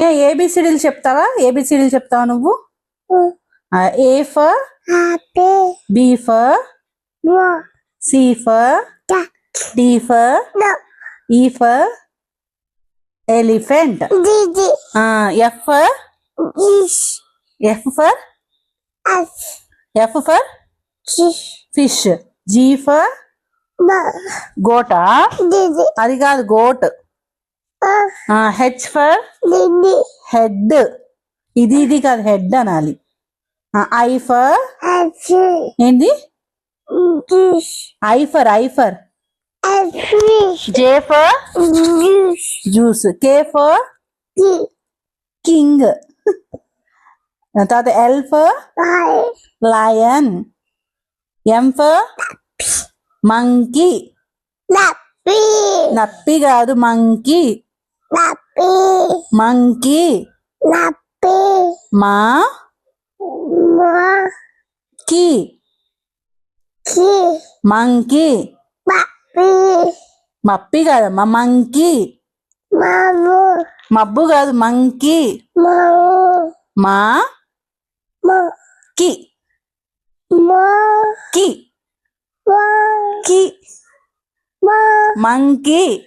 ఏబిసిడీలు చెప్తావా? ఏబిసిడీలు చెప్తావా నువ్వు? A for B for C for D for E for elephant. F for fish. G for గోటా? అది కాదు, గోట్. H for head. ఇది కాదు, హెడ్ అనాలి. ఐ ఫర్ ఏంది? I for J for juice. K for king. తర్వాత L for lion. M for monkey. నప్పి కాదు, monkey. Monkey. Monkey. Monkey. మప్పి కాదమ్మా, మంకీ. మబ్బు కాదు, మంకీ. మా కి కి కి మంకీ.